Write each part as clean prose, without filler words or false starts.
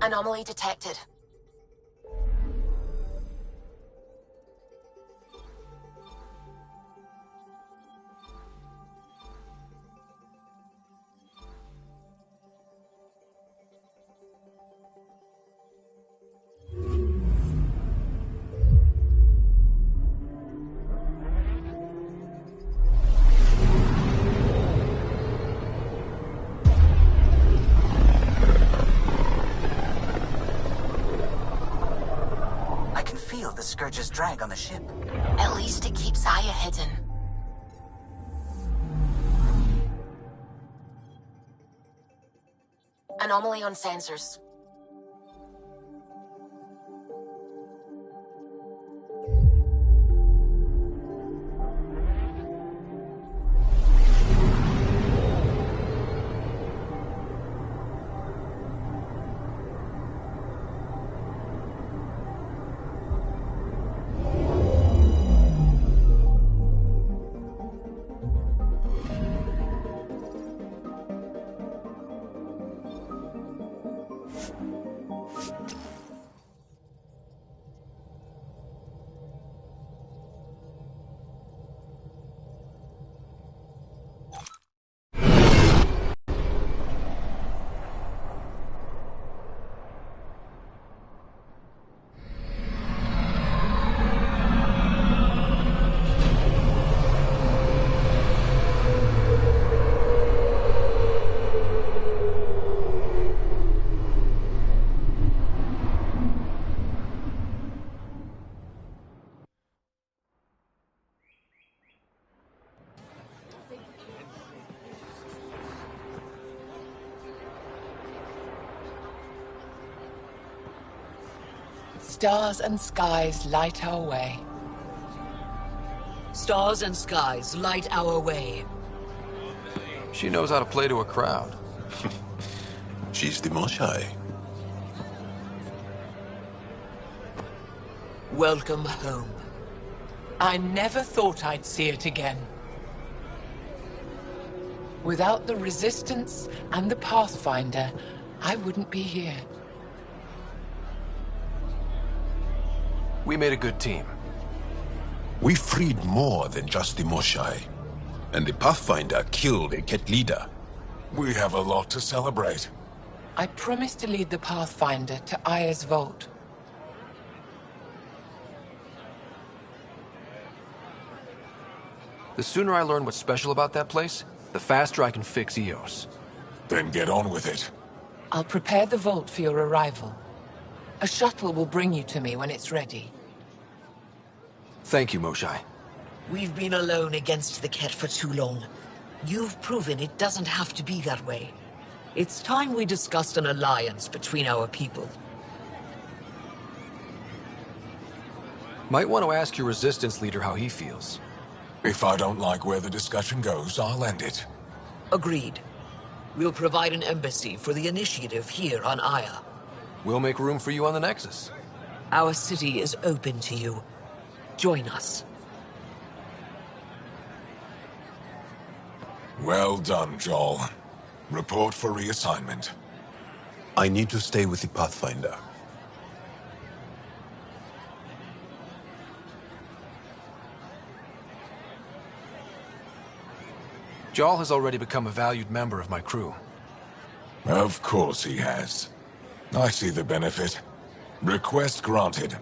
Anomaly detected. The Scourge's drag on the ship. At least it keeps Aya hidden. Anomaly on sensors. Stars and skies light our way. Stars and skies light our way. She knows how to play to a crowd. She's the Moshai. Welcome home. I never thought I'd see it again. Without the Resistance and the Pathfinder, I wouldn't be here. We made a good team. We freed more than just the Moshai. And the Pathfinder killed a Ket leader. We have a lot to celebrate. I promised to lead the Pathfinder to Aya's vault. The sooner I learn what's special about that place, the faster I can fix Eos. Then get on with it. I'll prepare the vault for your arrival. A shuttle will bring you to me when it's ready. Thank you, Moshai. We've been alone against the Ket for too long. You've proven it doesn't have to be that way. It's time we discussed an alliance between our people. Might want to ask your Resistance leader how he feels. If I don't like where the discussion goes, I'll end it. Agreed. We'll provide an embassy for the initiative here on Aya. We'll make room for you on the Nexus. Our city is open to you. Join us. Well done, Joel. Report for reassignment. I need to stay with the Pathfinder. Jarl has already become a valued member of my crew. Of course he has. I see the benefit. Request granted.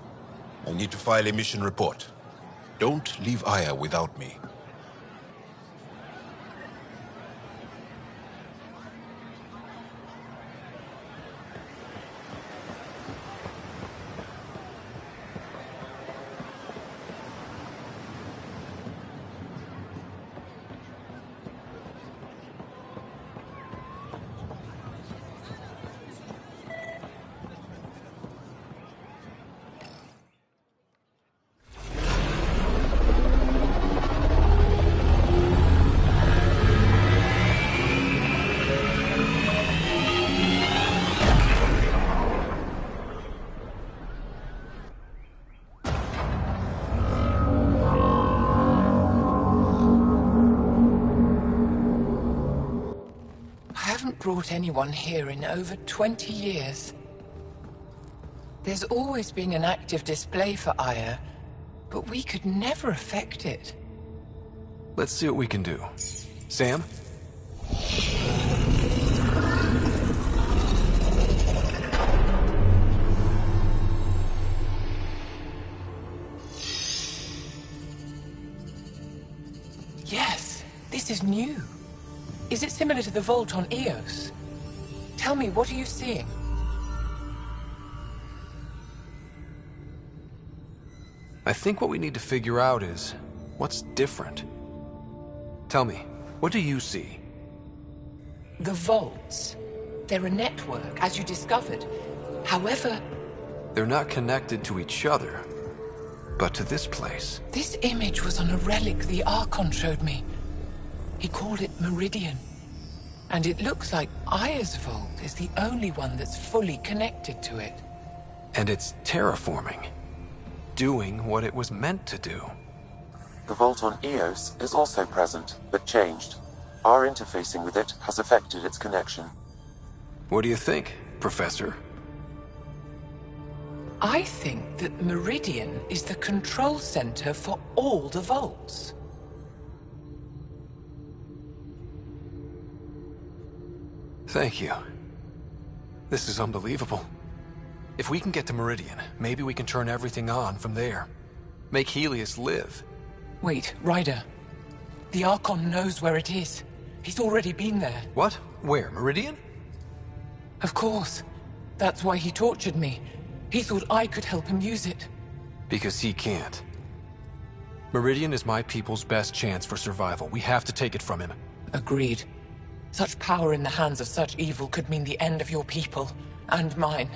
I need to file a mission report. Don't leave Aya without me. Brought anyone here in over 20 years. There's always been an active display for Aya, but we could never affect it. Let's see what we can do. Sam? Yes, this is new. Is it similar to the vault on Eos? Tell me, what are you seeing? I think what we need to figure out is what's different. Tell me, what do you see? The vaults. They're a network, as you discovered. However, They're not connected to each other, but to this place. this image was on a relic the Archon showed me. He called it Meridian. And it looks like Aya's vault is the only one that's fully connected to it. And it's terraforming. Doing what it was meant to do. The vault on Eos is also present, but changed. Our interfacing with it has affected its connection. What do you think, Professor? I think that Meridian is the control center for all the vaults. Thank you. This is unbelievable. If we can get to Meridian, maybe we can turn everything on from there. Make Helios live. Wait, Ryder. The Archon knows where it is. He's already been there. What? Where? Meridian? Of course. That's why he tortured me. He thought I could help him use it. Because he can't. Meridian is my people's best chance for survival. We have to take it from him. Agreed. Such power in the hands of such evil could mean the end of your people, and mine.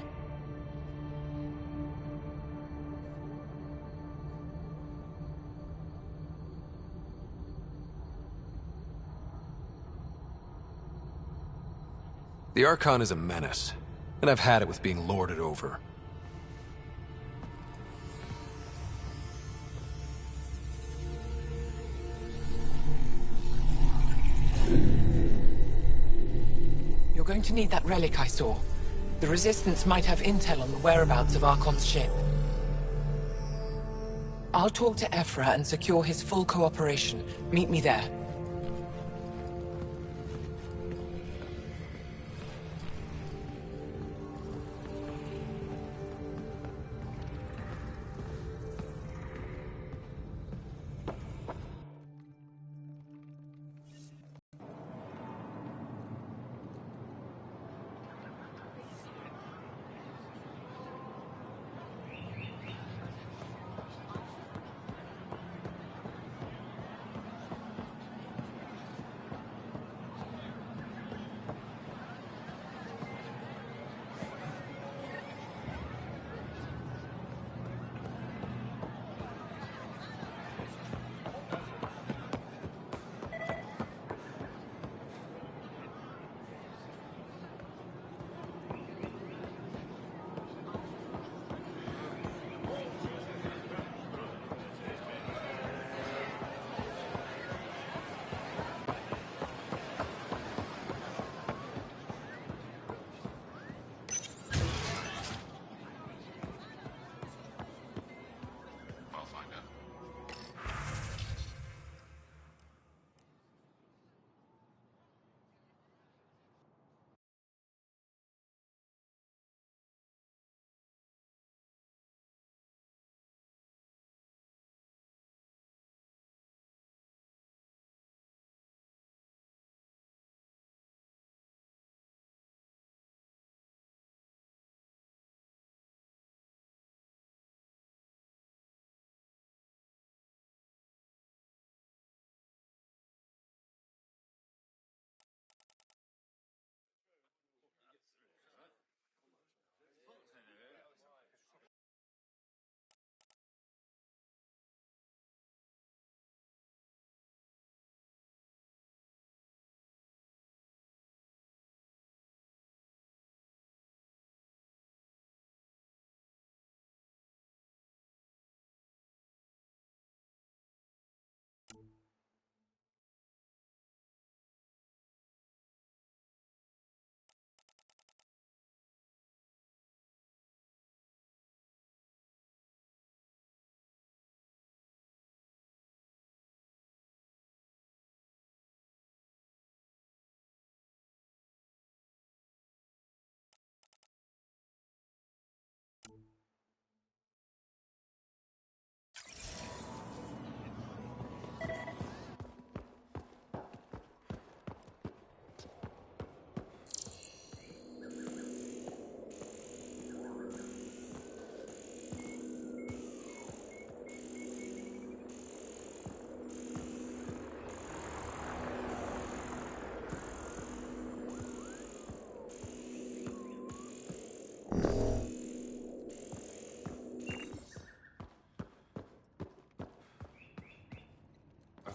The Archon is a menace, and I've had it with being lorded over. You're going to need that relic I saw. The Resistance might have intel on the whereabouts of Archon's ship. I'll talk to Ephra and secure his full cooperation. Meet me there.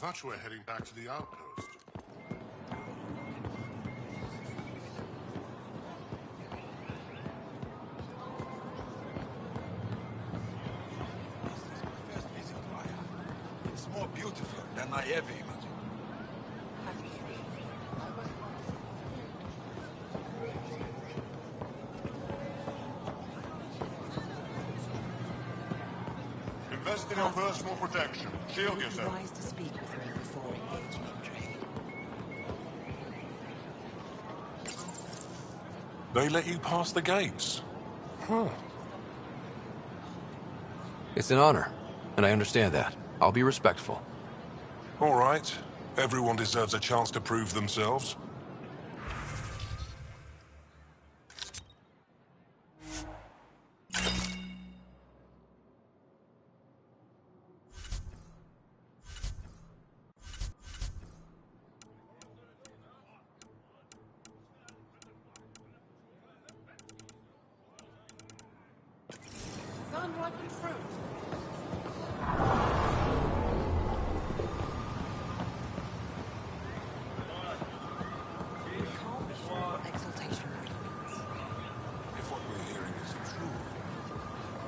thought you were heading back to the outpost. It's more beautiful than I ever imagined. Invest in your personal protection. Shield It would be yourself. wise to speak with her before engaging in trade. They let you pass the gates? Huh. It's an honor, and I understand that. I'll be respectful. All right. Everyone deserves a chance to prove themselves. Sun-ripened fruit. We can't be sure what exaltation really means. If what we're hearing is true,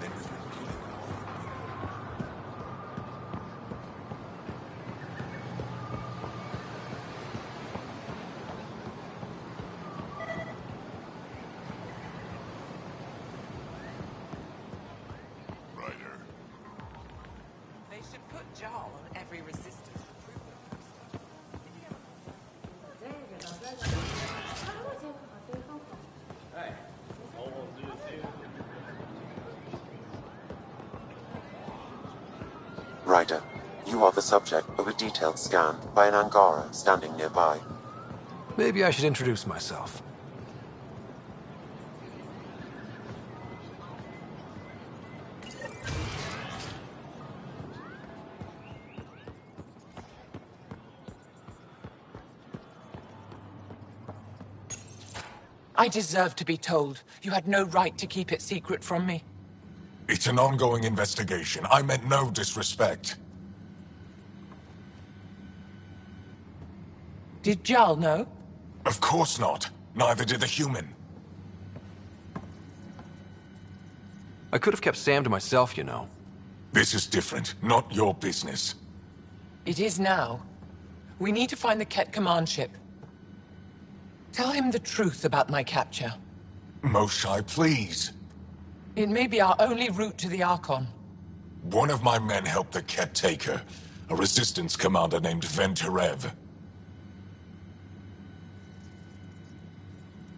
then we've been killing our... Ryder. They should put Jarl on every resistance recruitment poster. Ryder, you are the subject of a detailed scan by an Angara standing nearby. Maybe I should introduce myself. I deserve to be told. You had no right to keep it secret from me. It's an ongoing investigation. I meant no disrespect. Did Jarl know? Of course not. Neither did the human. I could have kept Sam to myself, you know. This is different. Not your business. It is now. We need to find the Ket command ship. Tell him the truth about my capture. Moshai, please. It may be our only route to the Archon. One of my men helped the Ket take her. A resistance commander named Venturev.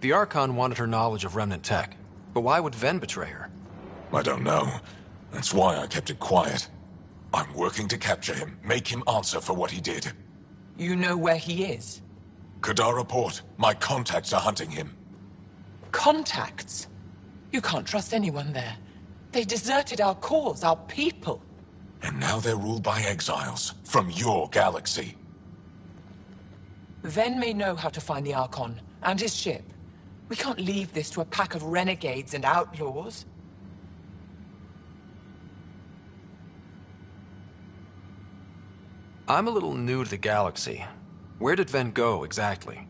The Archon wanted her knowledge of Remnant tech, but why would Ven betray her? I don't know. That's why I kept it quiet. I'm working to capture him, make him answer for what he did. You know where he is? Kadara Port. My contacts are hunting him. Contacts? You can't trust anyone there. They deserted our cause, our people. And now they're ruled by exiles from your galaxy. Ven may know how to find the Archon and his ship. We can't leave this to a pack of renegades and outlaws. I'm a little new to the galaxy. Where did Ven go, exactly?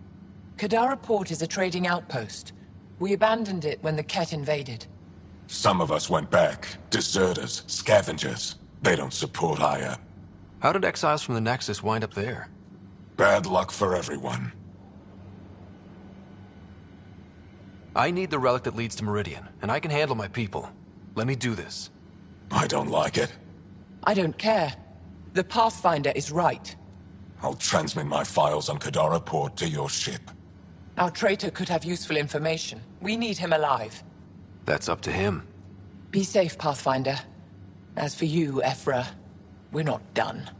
Kadara Port is a trading outpost. We abandoned it when the Ket invaded. Some of us went back. Deserters, scavengers. They don't support Aya. How did exiles from the Nexus wind up there? Bad luck for everyone. I need the relic that leads to Meridian, and I can handle my people. Let me do this. I don't like it. I don't care. The Pathfinder is right. I'll transmit my files on Kadara Port to your ship. Our traitor could have useful information. We need him alive. That's up to him. Be safe, Pathfinder. As for you, Ephra, we're not done.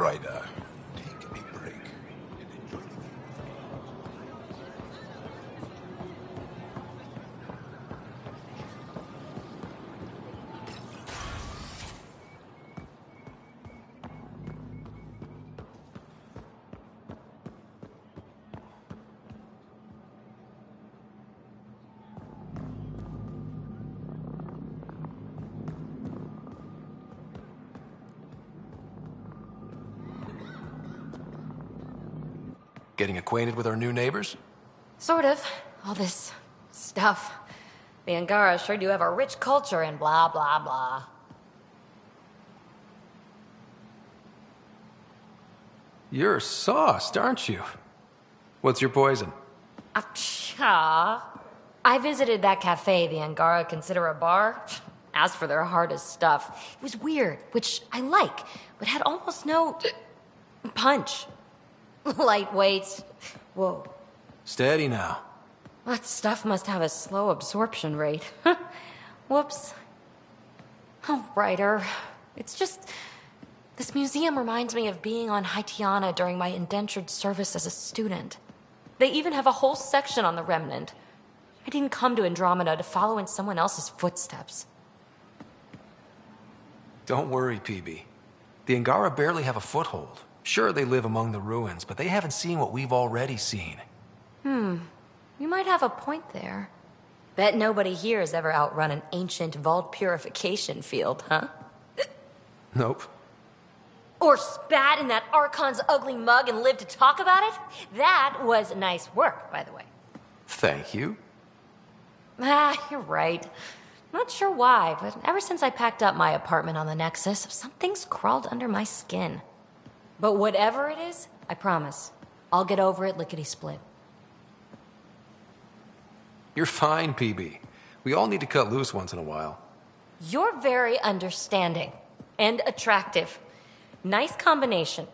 Rider. Take a break and enjoy the view. Getting acquainted with our new neighbors? Sort of. All this stuff. The Angara sure do have a rich culture and blah, blah, blah. You're sauced, aren't you? What's your poison? I visited that cafe the Angara consider a bar. Asked for their hardest stuff. It was weird, which I like, but had almost no punch. Lightweight. Whoa. Steady now. That stuff must have a slow absorption rate. Whoops. Oh, Ryder. It's just... This museum reminds me of being on Haitiana during my indentured service as a student. They even have a whole section on the Remnant. I didn't come to Andromeda to follow in someone else's footsteps. Don't worry, PB. The Angara barely have a foothold. Sure, they live among the ruins, but they haven't seen what we've already seen. You might have a point there. Bet nobody here has ever outrun an ancient vault purification field, huh? Nope. Or spat in that Archon's ugly mug and lived to talk about it? That was nice work, by the way. Thank you. You're right. Not sure why, but ever since I packed up my apartment on the Nexus, something's crawled under my skin. But whatever it is, I promise, I'll get over it lickety-split. You're fine, PB. We all need to cut loose once in a while. You're very understanding and attractive. Nice combination.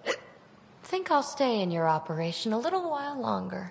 Think I'll stay in your operation a little while longer.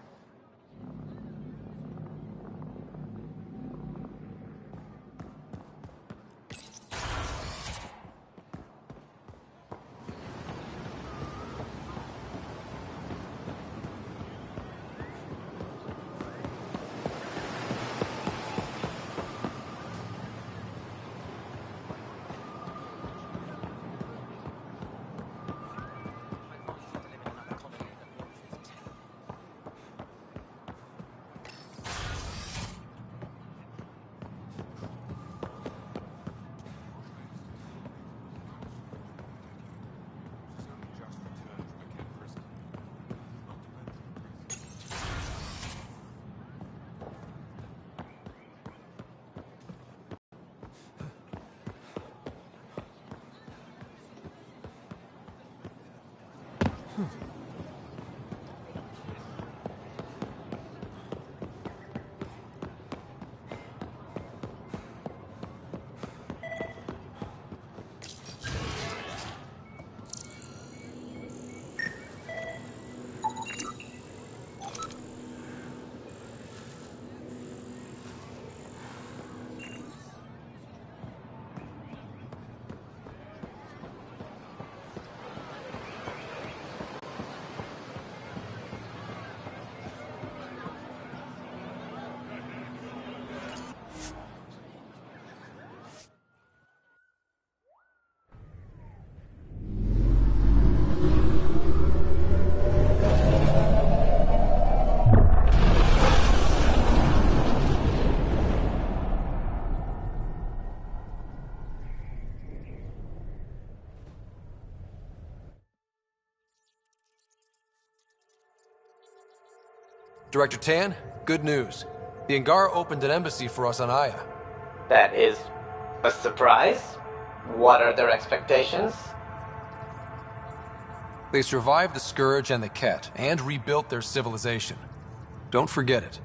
Director Tan, good news. The Angara opened an embassy for us on Aya. That is a surprise? What are their expectations? They survived the Scourge and the Ket, and rebuilt their civilization. Don't forget it.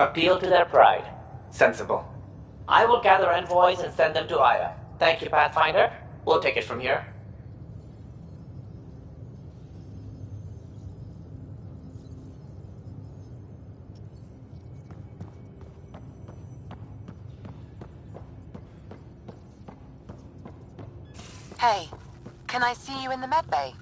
Appeal to their pride. Sensible. I will gather envoys and send them to Aya. Thank you, Pathfinder. We'll take it from here. Hey, can I see you in the med bay?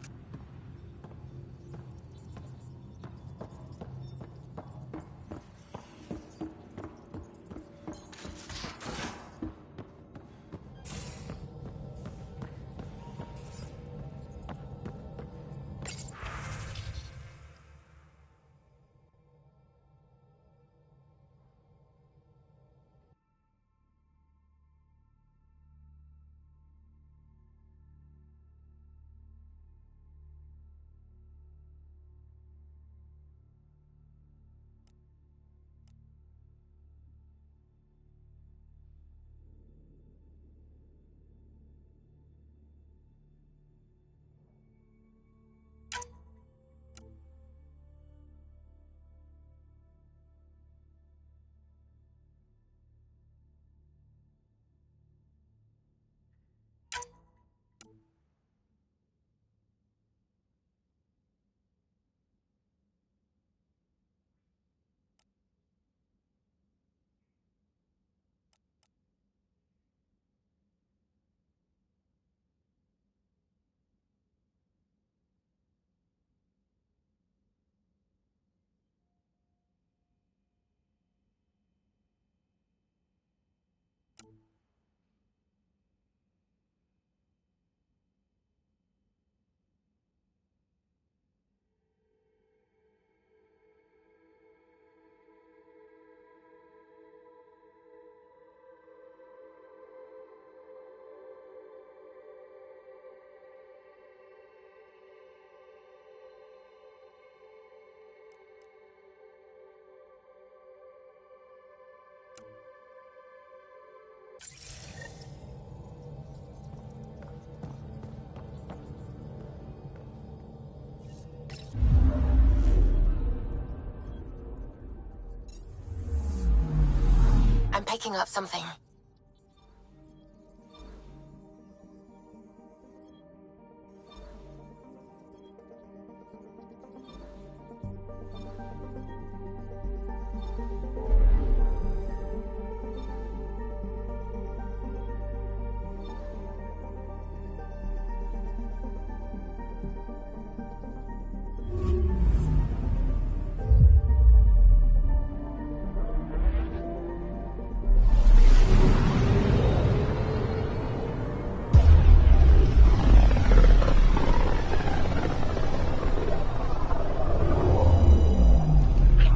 I'm picking up something.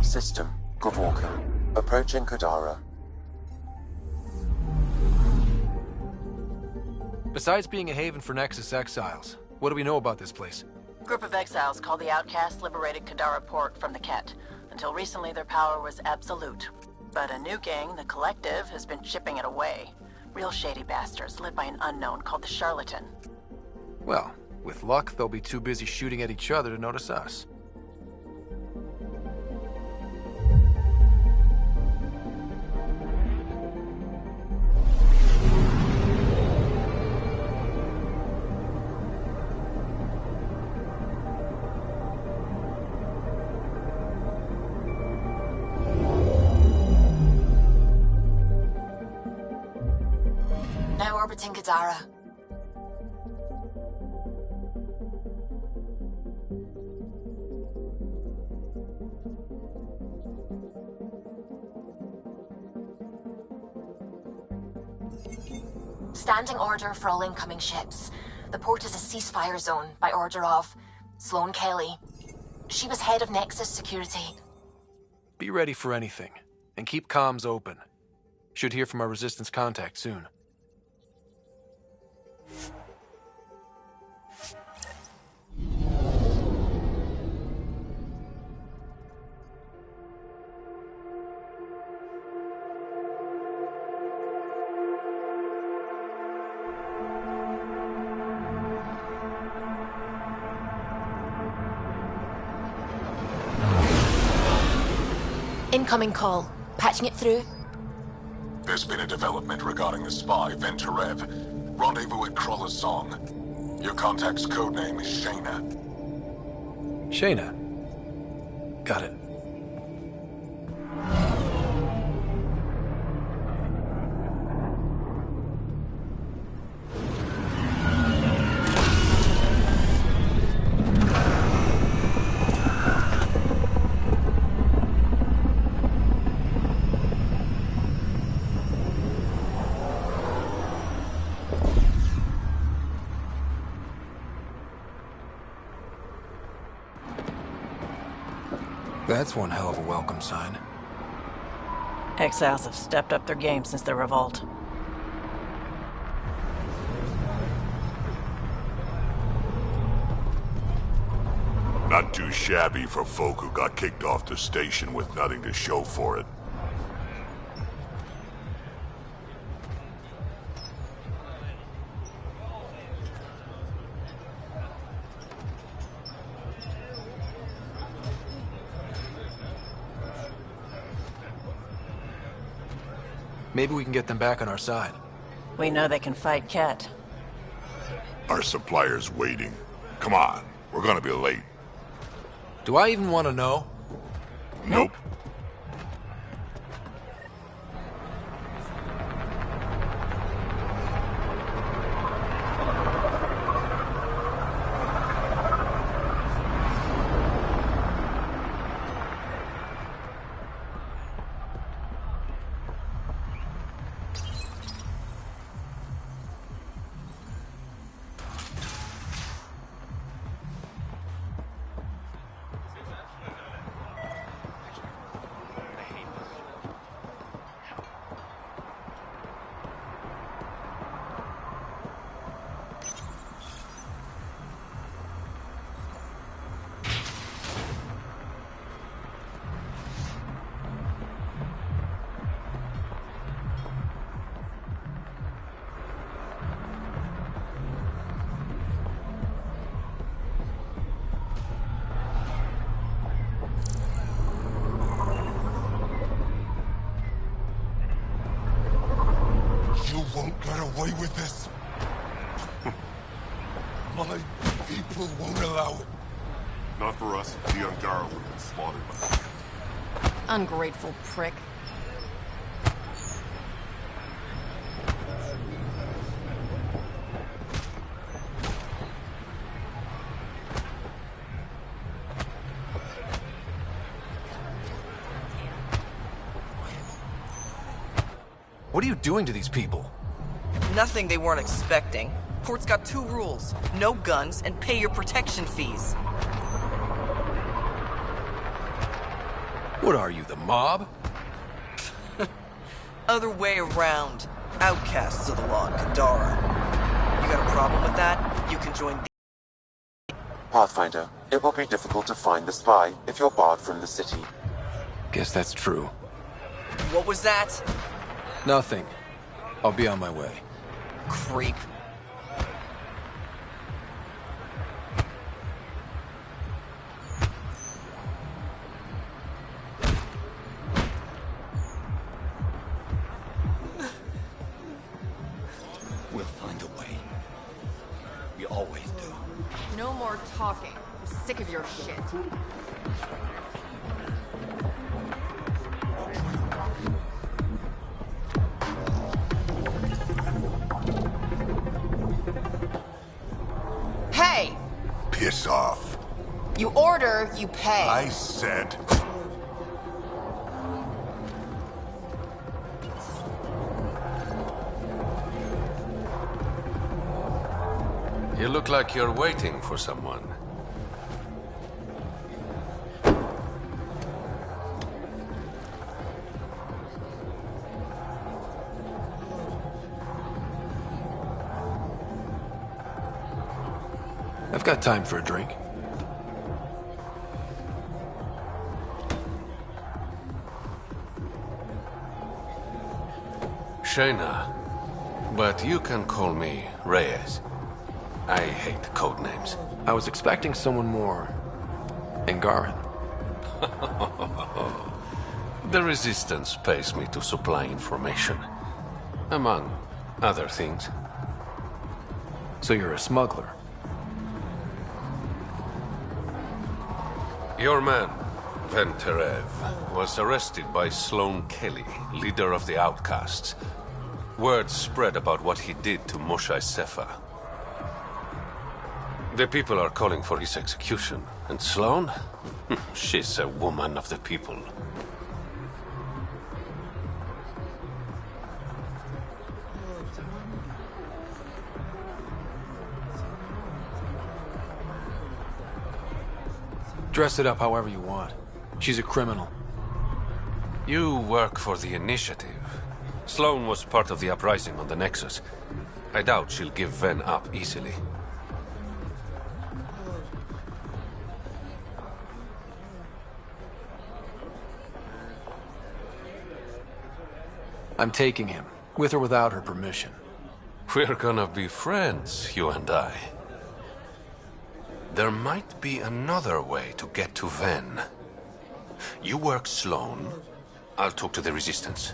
System, Gavorka. Approaching Kadara. Besides being a haven for Nexus exiles, what do we know about this place? Group of exiles called the Outcasts liberated Kadara port from the Ket. Until recently, their power was absolute. But a new gang, the Collective, has been chipping it away. Real shady bastards led by an unknown called the Charlatan. Well, with luck, they'll be too busy shooting at each other to notice us. Now orbiting Kadara. Standing order for all incoming ships. The port is a ceasefire zone by order of Sloane Kelly. She was head of Nexus security. Be ready for anything, and keep comms open. Should hear from our Resistance contact soon. Incoming call. Patching it through. There's been a development regarding the spy, Venturev. Rendezvous at Crawler's Song. Your contact's codename is Shayna. Shayna. Got it. That's one hell of a welcome sign. Exiles have stepped up their game since the revolt. Not too shabby for folk who got kicked off the station with nothing to show for it. Maybe we can get them back on our side. We know they can fight Ket. Our supplier's waiting. Come on, we're gonna be late. Do I even want to know? Nope. away with this? My people won't allow it. Not for us. The Angara would have been slaughtered. Ungrateful prick. What are you doing to these people? Nothing they weren't expecting. Port's got 2 rules. No guns, and pay your protection fees. What are you, the mob? Other way around. Outcasts of the law in Kadara. You got a problem with that? You can join the... Pathfinder, it will be difficult to find the spy if you're barred from the city. Guess that's true. What was that? Nothing. I'll be on my way. Creep. We'll find a way. We always do. No more talking. I'm sick of your shit. Hey! Piss off. You order, you pay. I said... You look like you're waiting for someone. I've got time for a drink. Shayna, but you can call me Reyes. I hate code names. I was expecting someone more... Angaran. The Resistance pays me to supply information. Among other things. So you're a smuggler? Your man, Venterev, was arrested by Sloane Kelly, leader of the Outcasts. Word spread about what he did to Moshae Sefa. The people are calling for his execution. And Sloane? She's a woman of the people. Dress it up however you want. She's a criminal. You work for the Initiative. Sloane was part of the uprising on the Nexus. I doubt she'll give Ven up easily. I'm taking him, with or without her permission. We're gonna be friends, you and I. There might be another way to get to Ven. You work Sloane. I'll talk to the Resistance.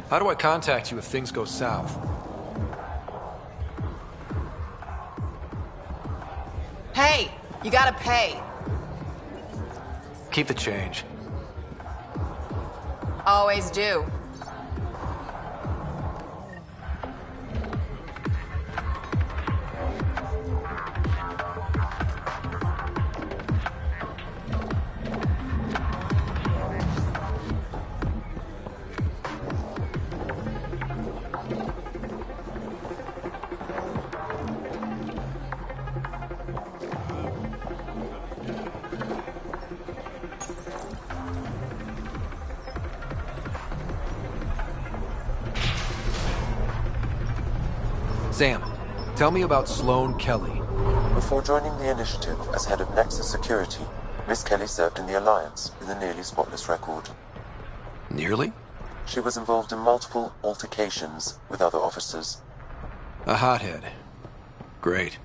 How do I contact you if things go south? Hey! You gotta pay. Keep the change. Always do. Sam, tell me about Sloane Kelly. Before joining the Initiative as head of Nexus Security, Miss Kelly served in the Alliance with a nearly spotless record. Nearly? She was involved in multiple altercations with other officers. A hothead. Great.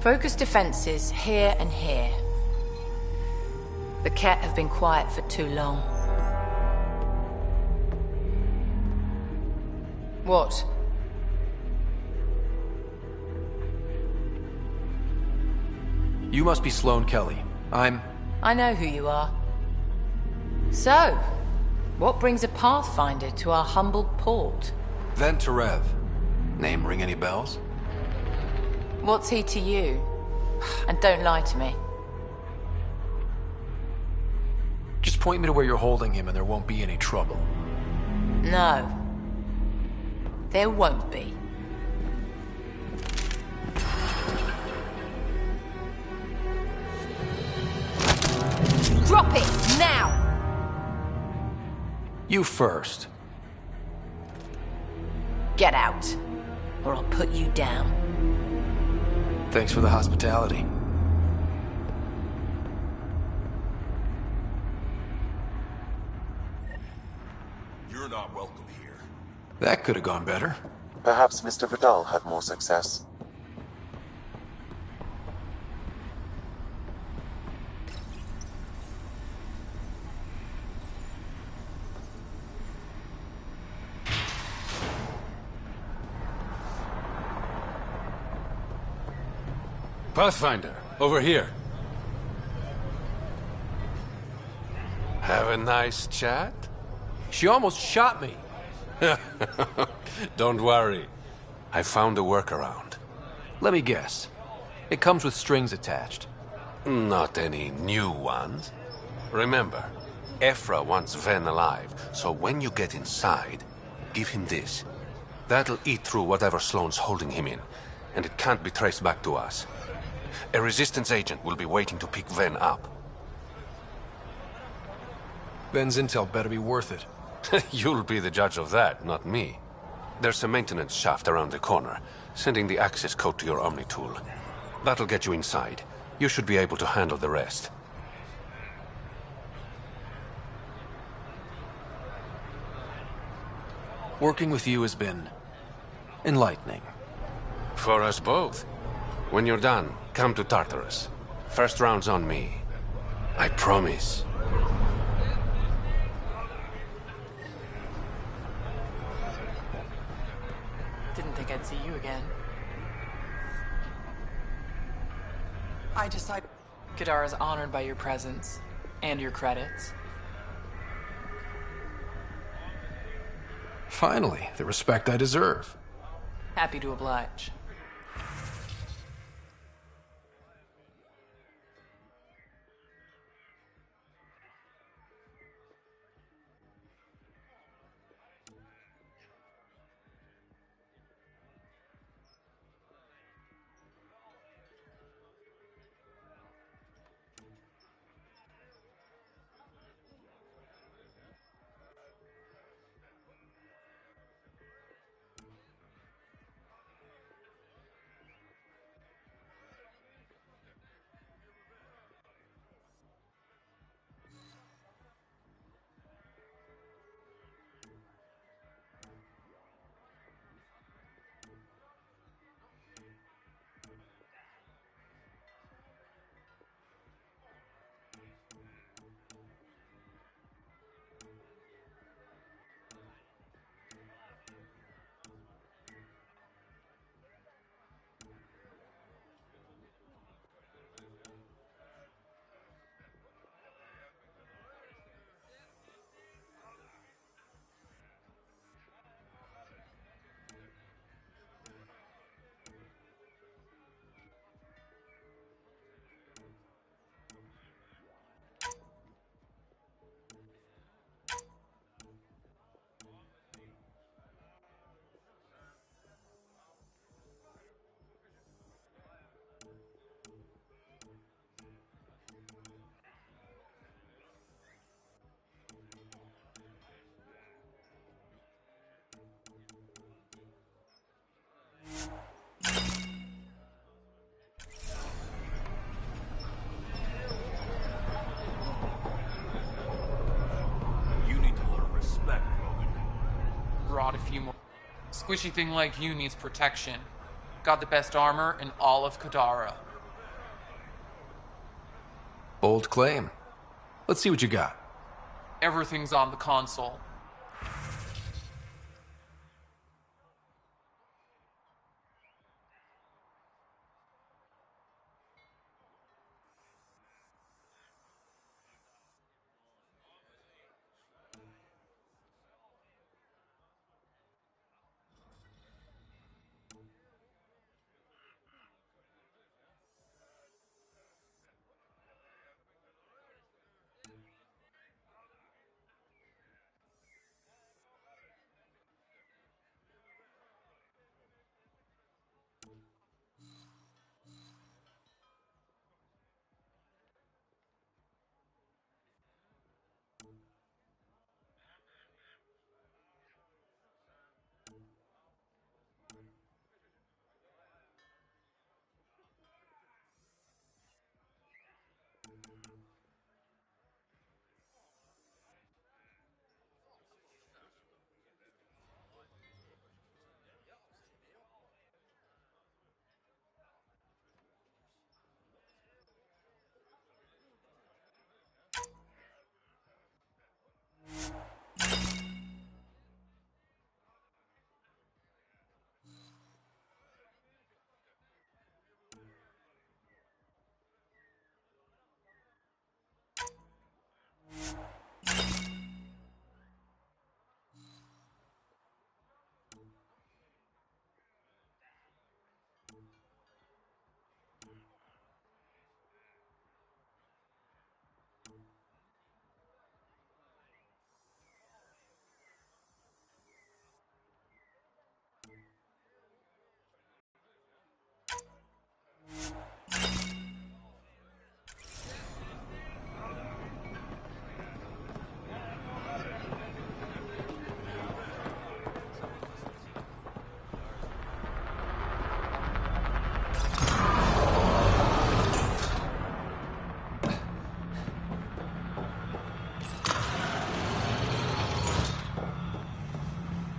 Focus defenses here and here. The Ket have been quiet for too long. What? You must be Sloane Kelly. I know who you are. So, what brings a Pathfinder to our humbled port? Venterev. Name ring any bells? What's he to you? And don't lie to me. Just point me to where you're holding him and there won't be any trouble. No. There won't be. Drop it, now! You first. Get out, or I'll put you down. Thanks for the hospitality. You're not welcome here. That could have gone better. Perhaps Mr. Vidal had more success. Pathfinder, over here. Have a nice chat? She almost shot me. Don't worry. I found a workaround. Let me guess. It comes with strings attached. Not any new ones. Remember, Ephra wants Ven alive, so when you get inside, give him this. That'll eat through whatever Sloane's holding him in, and it can't be traced back to us. A resistance agent will be waiting to pick Ven up. Ven's intel better be worth it. You'll be the judge of that, not me. There's a maintenance shaft around the corner, sending the access code to your Omni-tool. That'll get you inside. You should be able to handle the rest. Working with you has been enlightening. For us both. When you're done, come to Tartarus. First round's on me. I promise. Didn't think I'd see you again. I decided... Kadara's honored by your presence and your credits. Finally, the respect I deserve. Happy to oblige. Brought a few more. Squishy thing like you needs protection. Got the best armor in all of Kadara. Bold claim. Let's see what you got. Everything's on the console.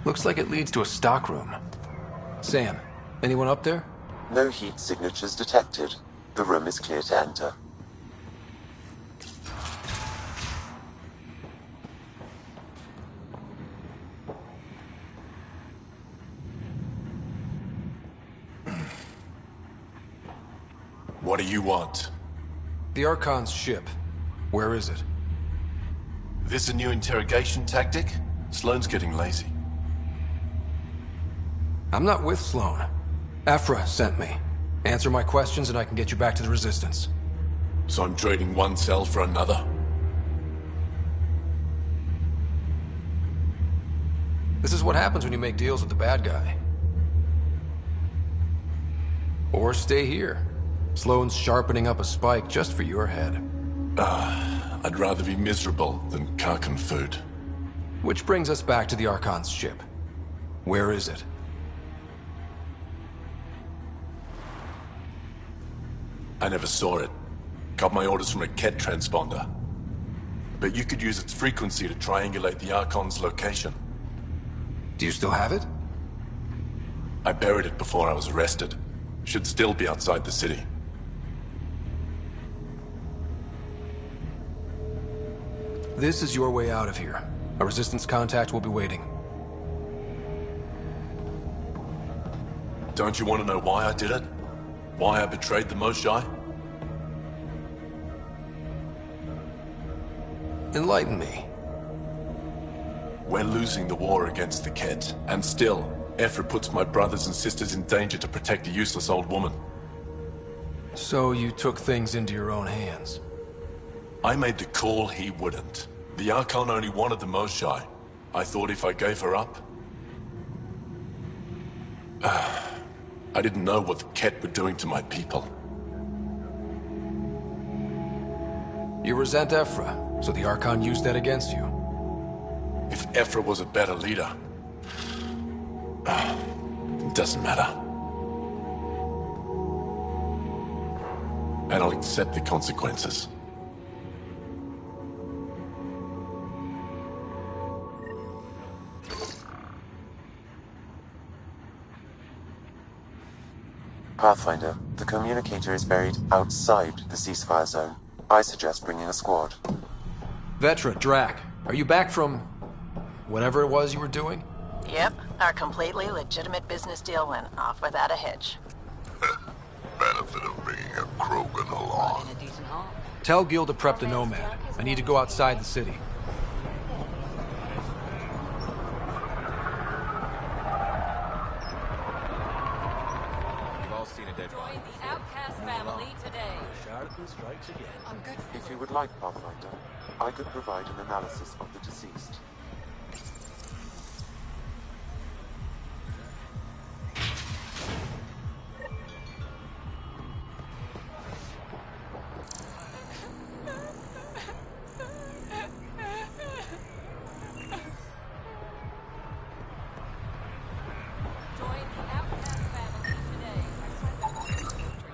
Looks like it leads to a stockroom. Sam, anyone up there? No heat signatures detected. The room is clear to enter. What do you want? The Archon's ship. Where is it? This a new interrogation tactic? Sloane's getting lazy. I'm not with Sloane. Ephra sent me. Answer my questions and I can get you back to the Resistance. So I'm trading one cell for another? This is what happens when you make deals with the bad guy. Or stay here. Sloane's sharpening up a spike just for your head. I'd rather be miserable than Karkan food. Which brings us back to the Archon's ship. Where is it? I never saw it. Got my orders from a Ket transponder. But you could use its frequency to triangulate the Archon's location. Do you still have it? I buried it before I was arrested. Should still be outside the city. This is your way out of here. A Resistance contact will be waiting. Don't you want to know why I did it? Why I betrayed the Moshae? Enlighten me. We're losing the war against the Ket, and still, Ephra puts my brothers and sisters in danger to protect a useless old woman. So you took things into your own hands? I made the call he wouldn't. The Archon only wanted the Moshae. I thought if I gave her up... I didn't know what the Ket were doing to my people. You resent Ephra, so the Archon used that against you. If Ephra was a better leader... it doesn't matter. And I'll accept the consequences. Pathfinder, the communicator is buried outside the ceasefire zone. I suggest bringing a squad. Vetra, Drac, are you back from whatever it was you were doing? Yep, our completely legitimate business deal went off without a hitch. Benefit of bringing a Krogan along. Tell Gil to prep the Nomad. I need to go outside the city. We've all seen a dead body. Join the outcast family today. Charlatan strikes again. I'm good. If you would like, Pathfinder, I could provide an analysis of the deceased.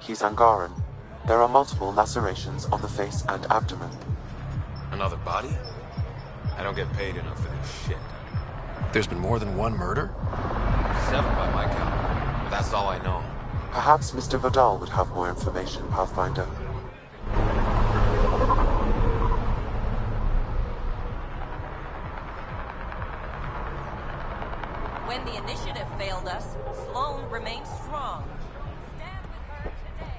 He's Angaran. There are multiple lacerations on the face and abdomen. Another body? I don't get paid enough for this shit. There's been more than one murder? 7 by my count. But that's all I know. Perhaps Mr. Vidal would have more information, Pathfinder. When the initiative failed us, Sloane remained strong. Stand with her today.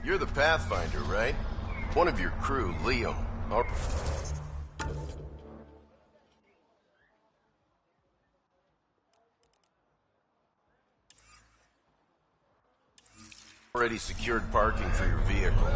You're the Pathfinder, right? One of your crew, Leo. Already secured parking for your vehicle.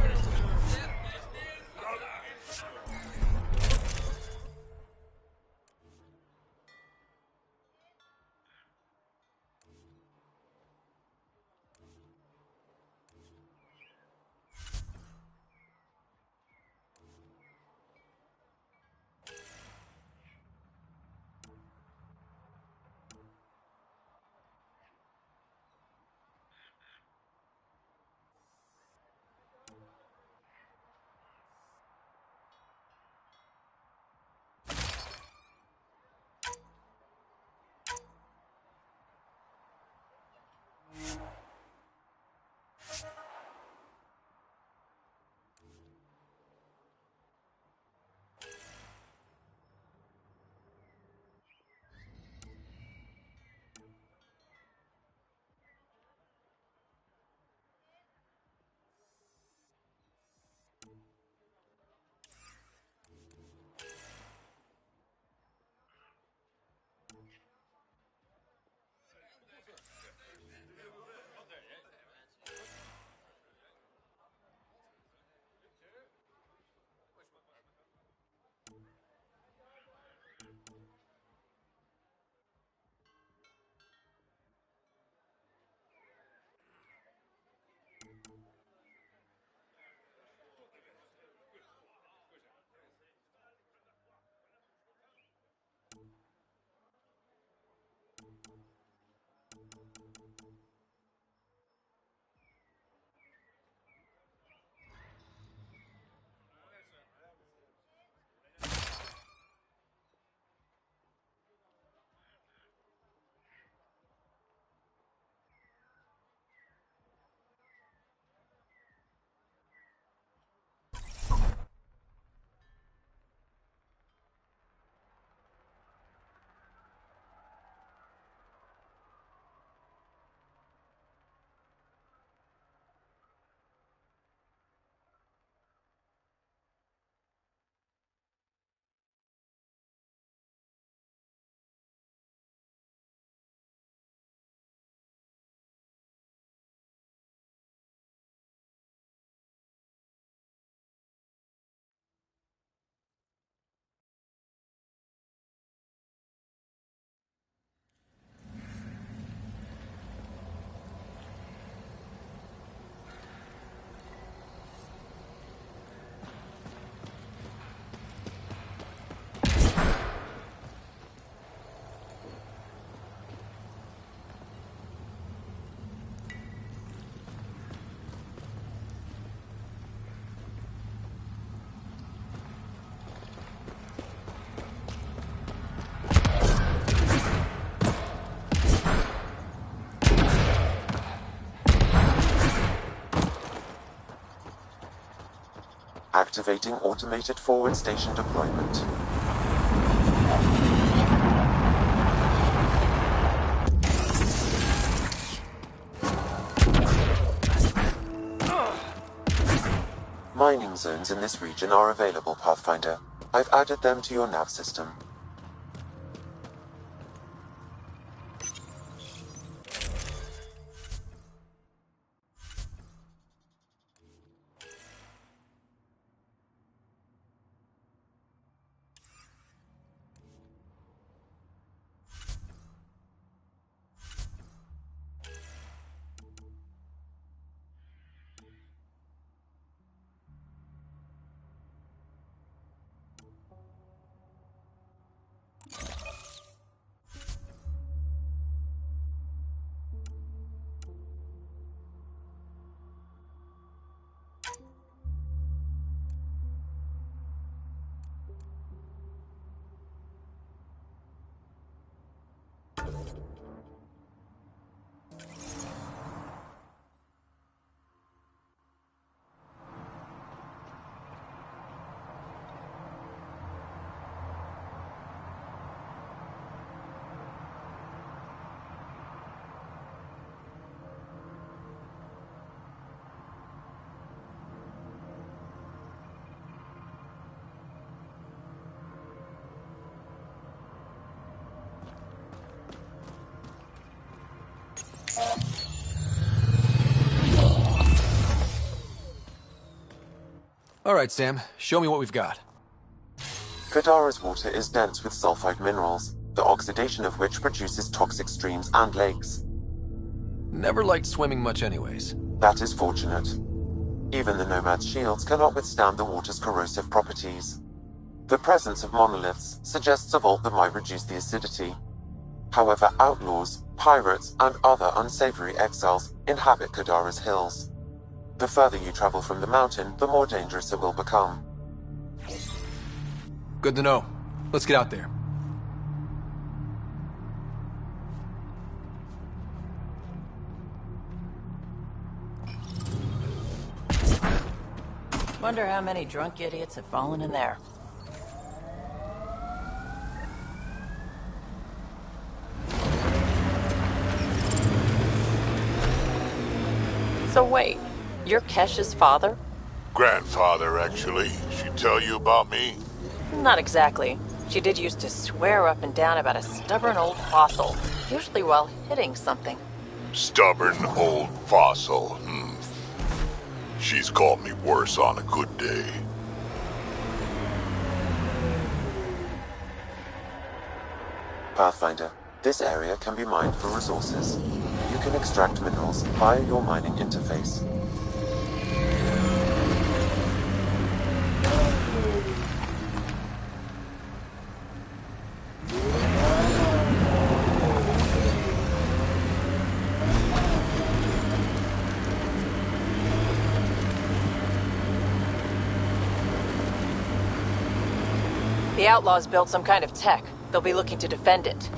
Activating automated forward station deployment. Mining zones in this region are available, Pathfinder. I've added them to your nav system. All right, Sam. Show me what we've got. Kadara's water is dense with sulfide minerals, the oxidation of which produces toxic streams and lakes. Never liked swimming much anyways. That is fortunate. Even the Nomad's shields cannot withstand the water's corrosive properties. The presence of monoliths suggests a vault that might reduce the acidity. However, outlaws, pirates, and other unsavory exiles inhabit Kadara's hills. The further you travel from the mountain, the more dangerous it will become. Good to know. Let's get out there. Wonder how many drunk idiots have fallen in there. So wait, you're Kesh's father? Grandfather, actually. She tell you about me? Not exactly. She did used to swear up and down about a stubborn old fossil, usually while hitting something. Stubborn old fossil, She's called me worse on a good day. Pathfinder, this area can be mined for resources. You can extract minerals via your mining interface. The outlaws built some kind of tech. They'll be looking to defend it.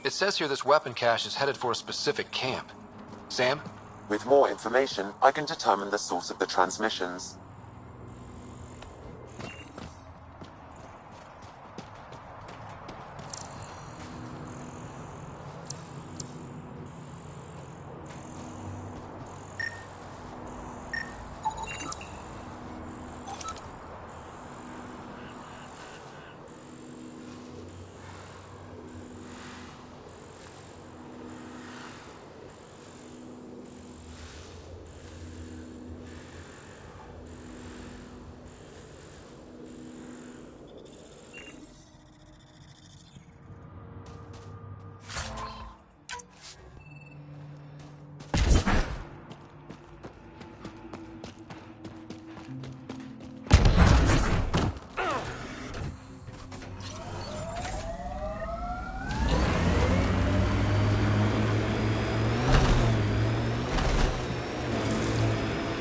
It says here this weapon cache is headed for a specific camp. Sam? With more information, I can determine the source of the transmissions.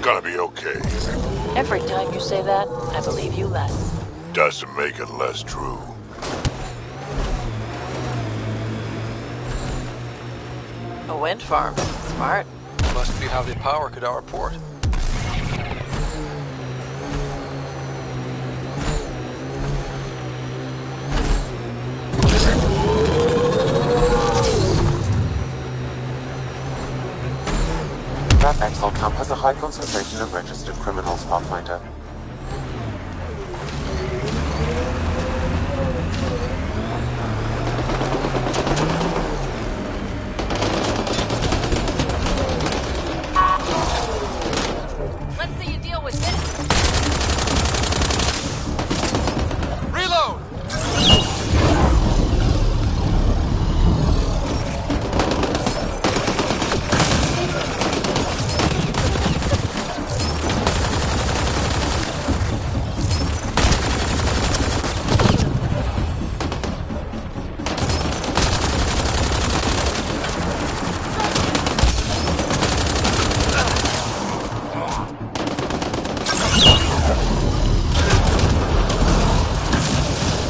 Gonna be okay. Every time you say that, I believe you less. Doesn't make it less true. A wind farm. Smart. Must be how they power Kadara Port. That exile camp has a high concentration of registered criminals, Pathfinder. Let's see you deal with this. Reload!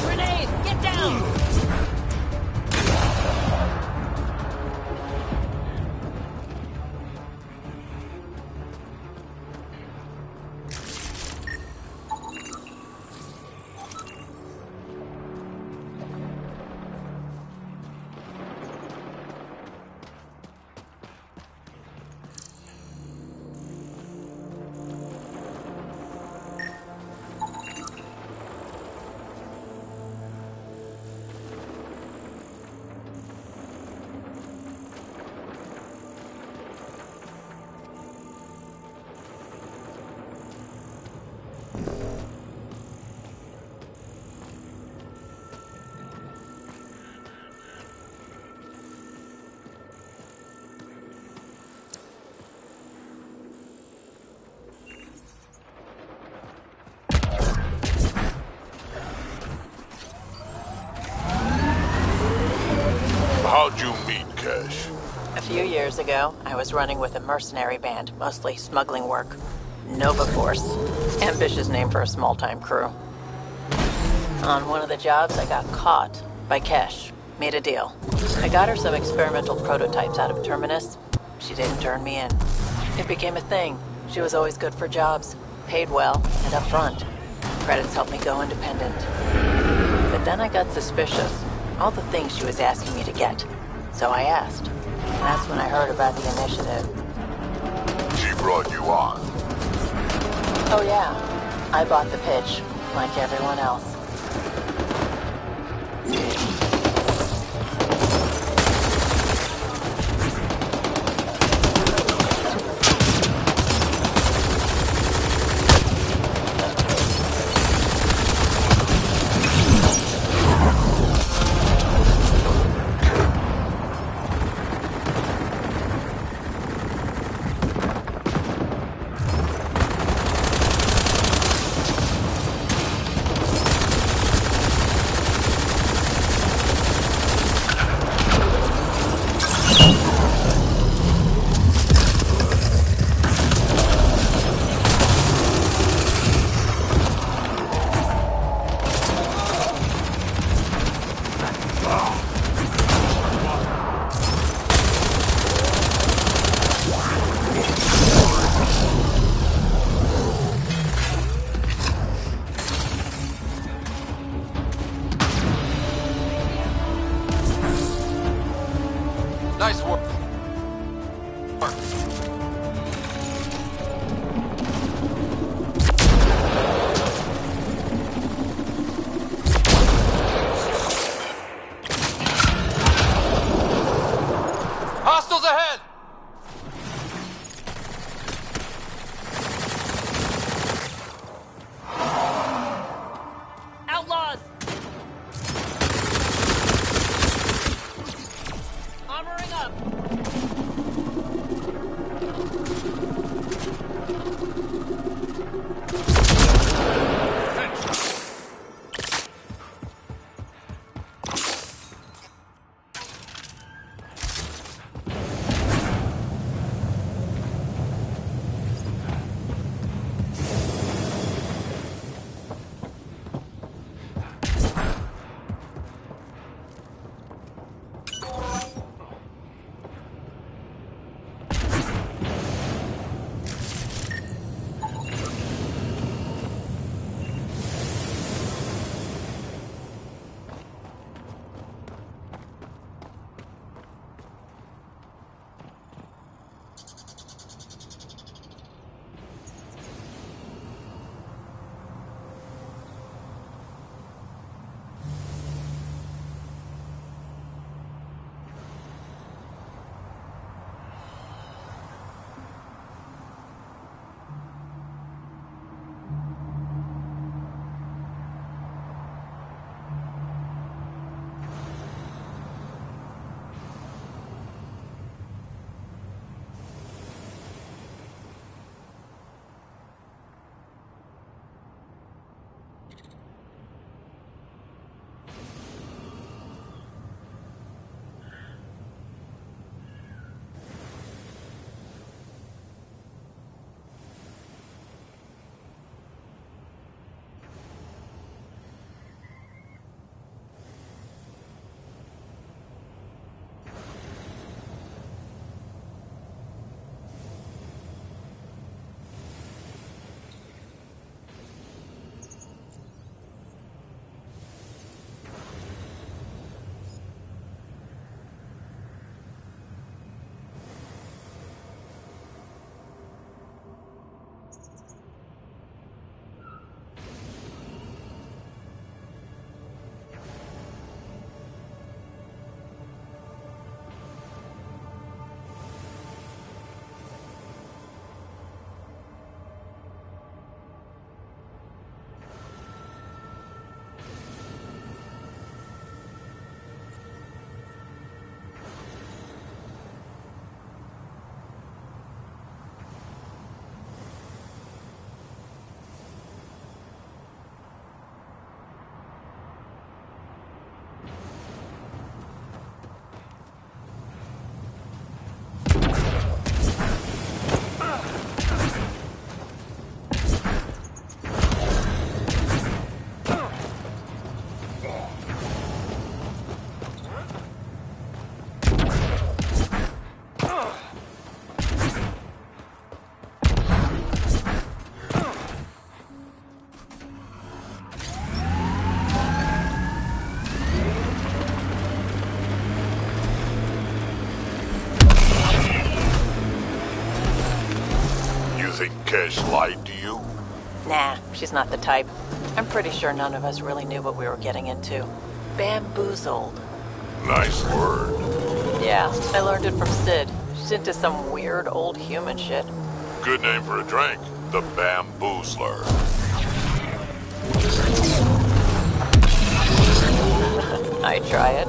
Grenade! Get down! How'd you meet Cash? A few years ago, I was running with a mercenary band, mostly smuggling work. Nova Force. Ambitious name for a small-time crew. On one of the jobs, I got caught by Kesh. Made a deal. I got her some experimental prototypes out of Terminus. She didn't turn me in. It became a thing. She was always good for jobs. Paid well, and upfront. Credits helped me go independent. But then I got suspicious. All the things she was asking me to get. So I asked. And that's when I heard about the initiative. She brought you on. Oh yeah, I bought the pitch, like everyone else. Kesh lied to you? Nah, she's not the type. I'm pretty sure none of us really knew what we were getting into. Bamboozled. Nice word. Yeah, I learned it from Sid. She's into some weird old human shit. Good name for a drink. The Bamboozler. I try it.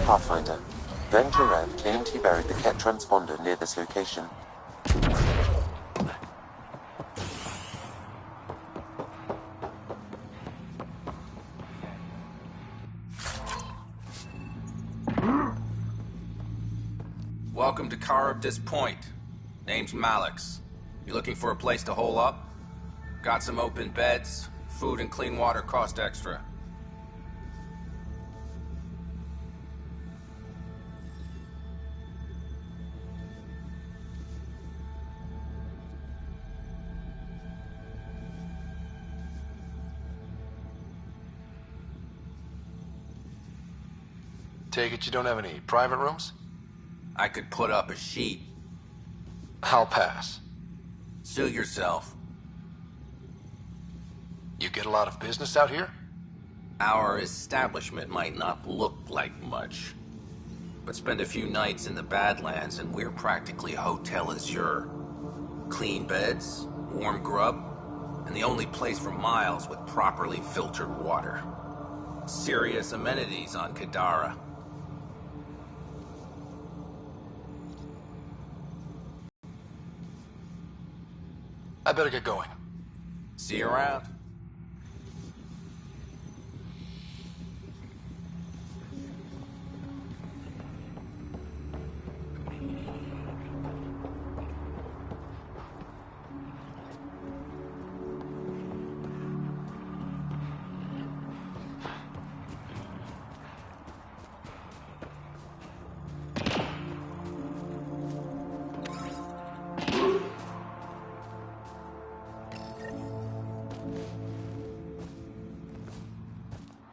Pathfinder. Venturev claimed he buried the Ket transponder near this location. Welcome to Charybdis Point. Name's Malix. You looking for a place to hole up? Got some open beds. Food and clean water cost extra. Take it you don't have any private rooms? I could put up a sheet. I'll pass. Suit yourself. You get a lot of business out here? Our establishment might not look like much, but spend a few nights in the Badlands and we're practically hotel azure. Clean beds, warm grub, and the only place for miles with properly filtered water. Serious amenities on Kadara. I better get going. See you around.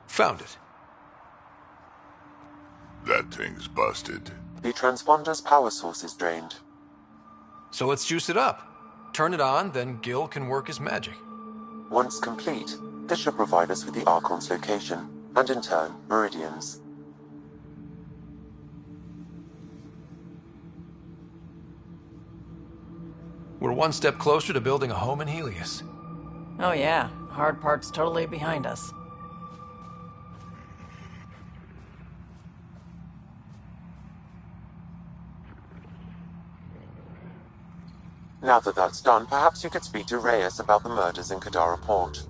Found it. That thing's busted. The transponder's power source is drained. So let's juice it up. Turn it on, then Gil can work his magic. Once complete, this should provide us with the Archon's location, and in turn, Meridian's. We're one step closer to building a home in Helios. Oh yeah, hard part's totally behind us. Now that that's done, perhaps you could speak to Reyes about the murders in Kadara Port.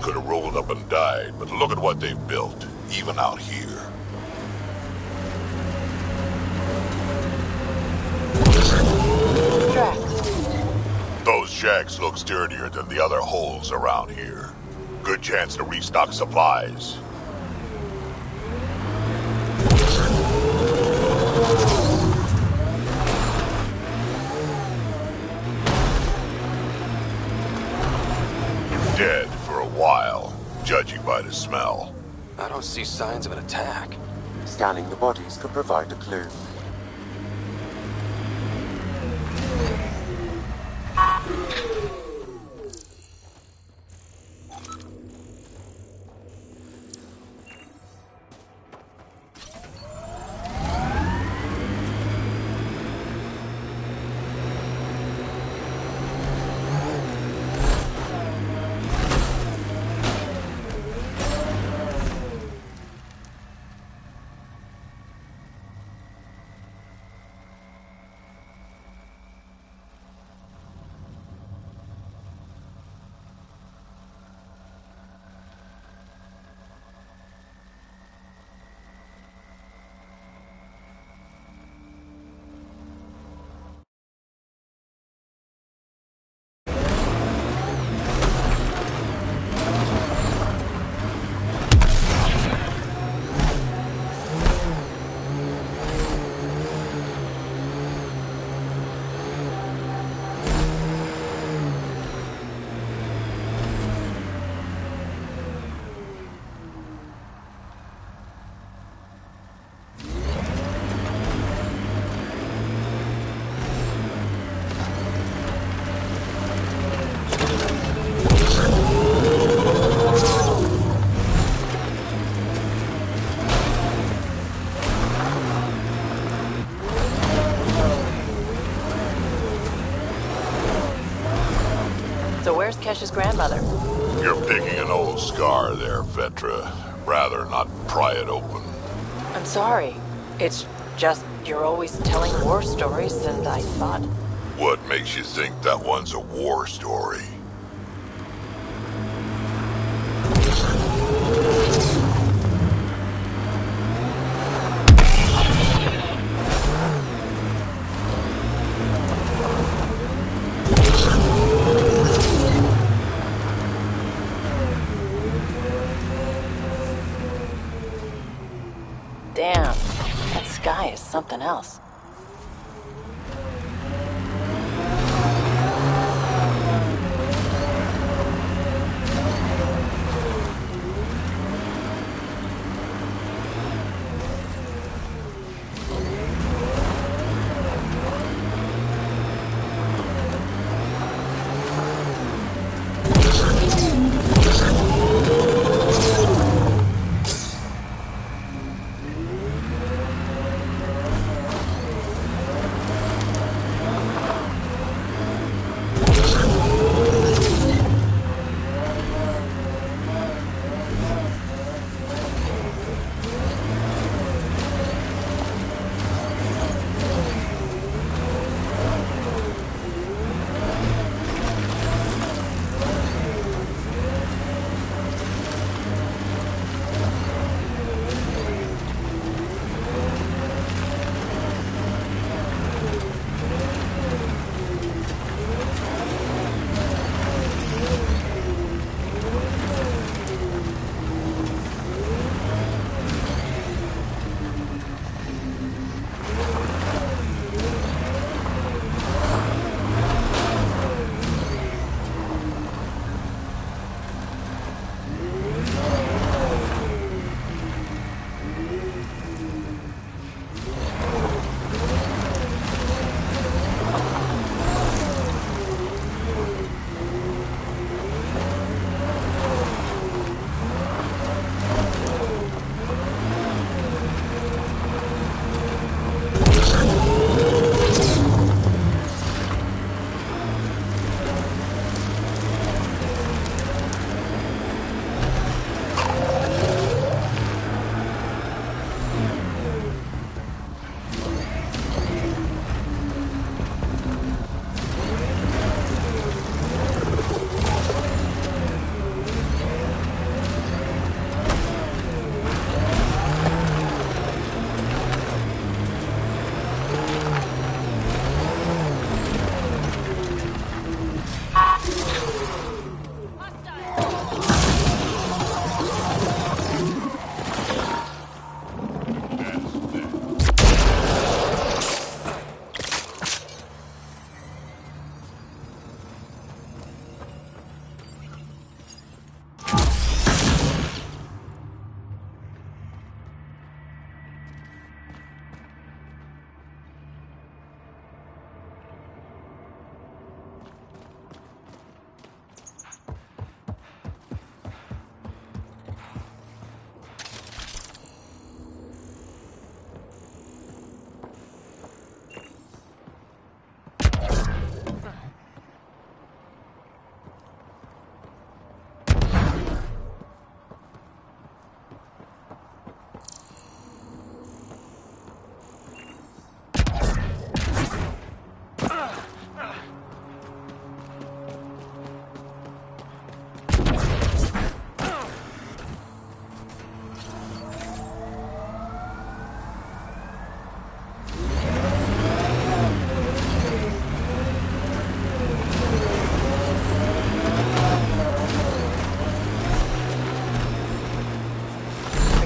Could have rolled up and died, but look at what they've built, even out here. Those shacks look sturdier than the other holes around here. Good chance to restock supplies. Dead for a while, judging by the smell. I don't see signs of an attack. Scanning the bodies could provide a clue. So where's Kesh's grandmother? You're picking an old scar there, Vetra. Rather not pry it open. I'm sorry. It's just you're always telling war stories, and I thought... What makes you think that one's a war story? Damn, that sky is something else.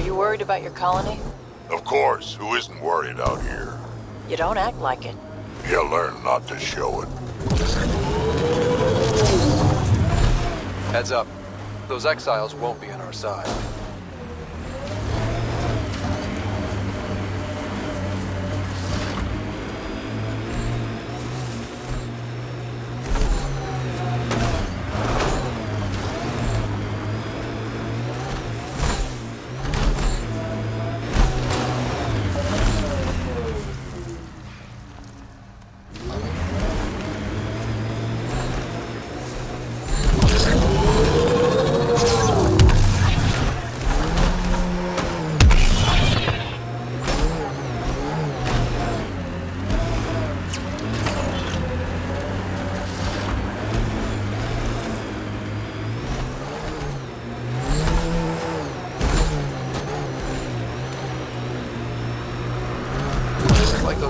Worried about your colony? Of course, who isn't worried out here? You don't act like it. You learn not to show it. Heads up. Those exiles won't be on our side.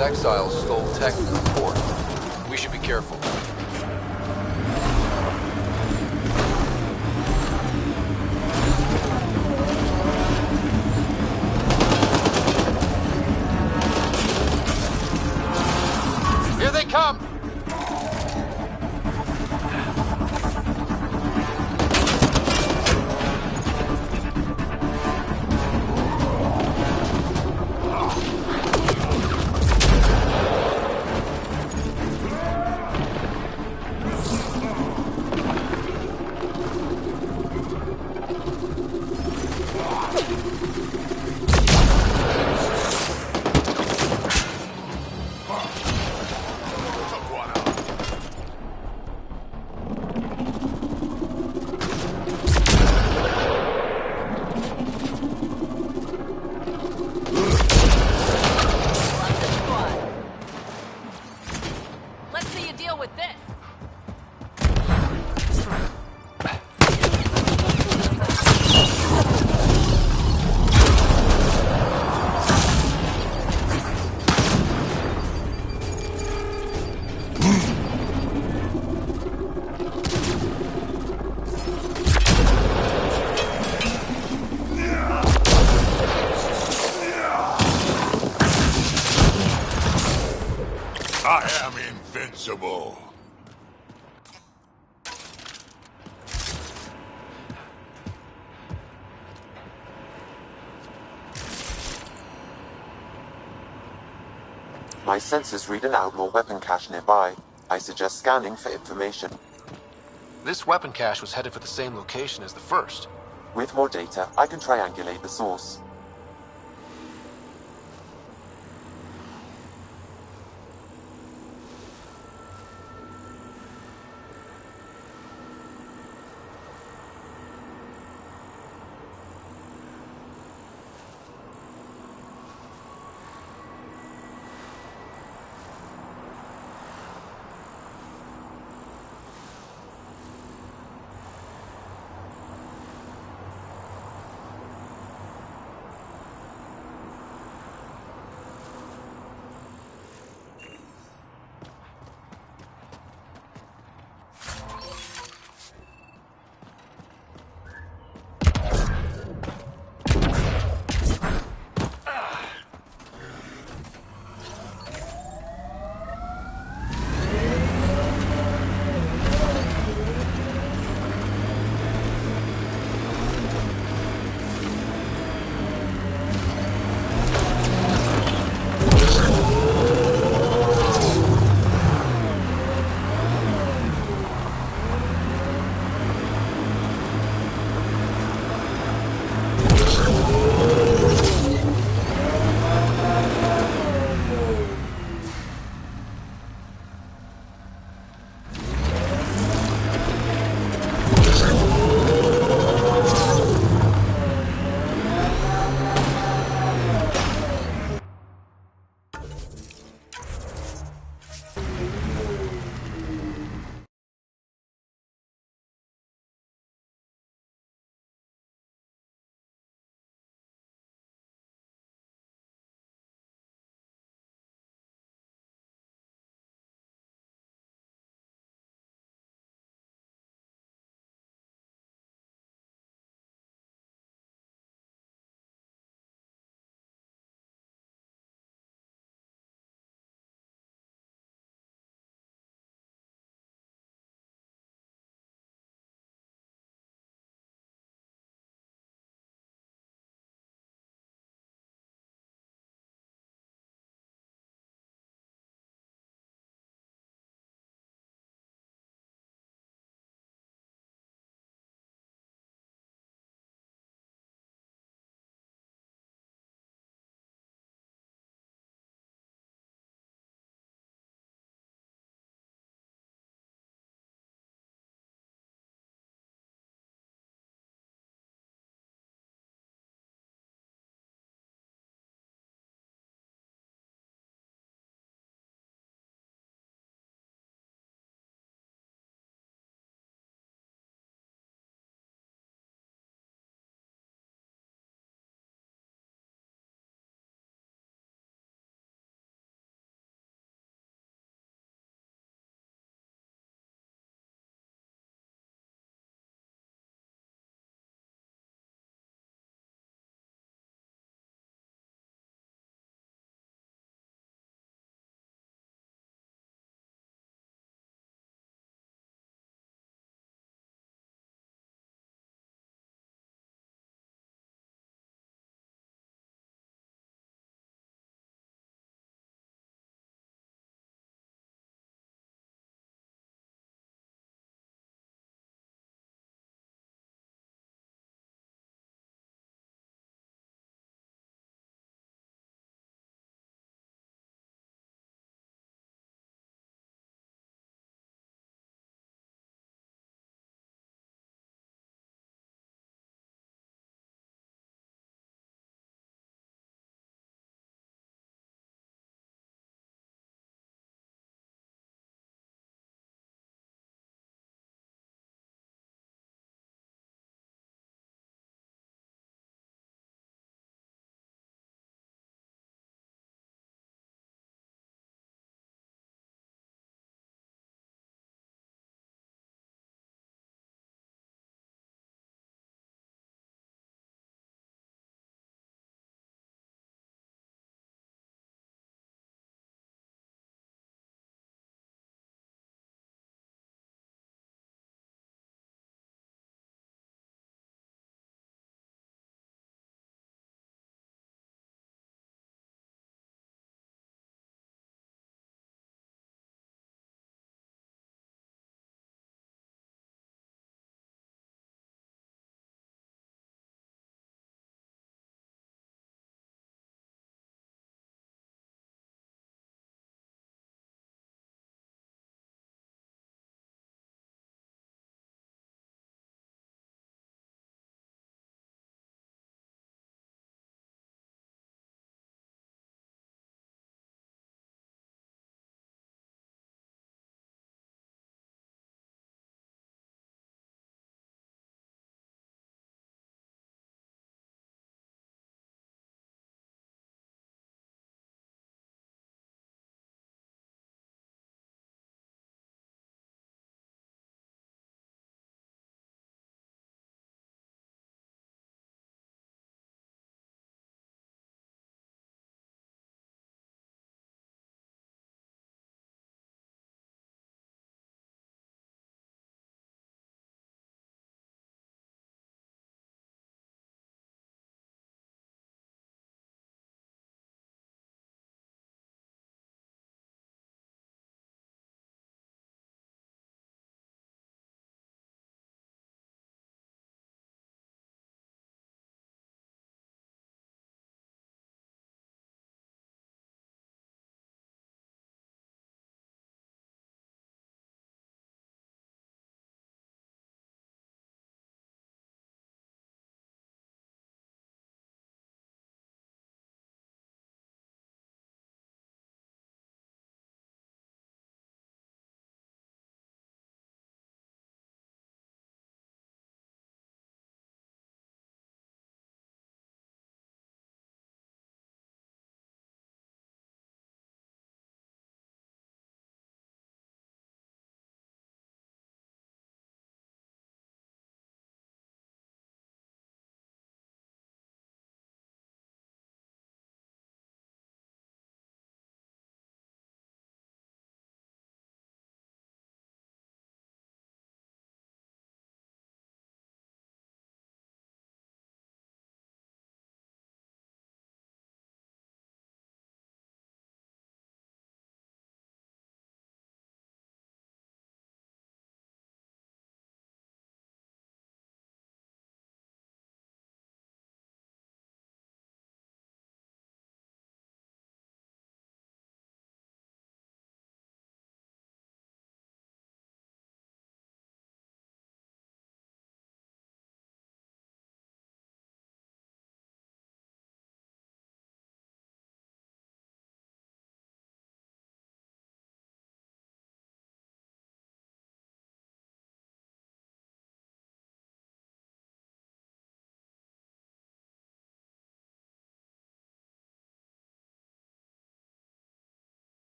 exiles stole tech from the port. We should be careful. Here they come! I am invincible. My sensors read an outlaw weapon cache nearby. I suggest scanning for information. This weapon cache was headed for the same location as the first. With more data, I can triangulate the source.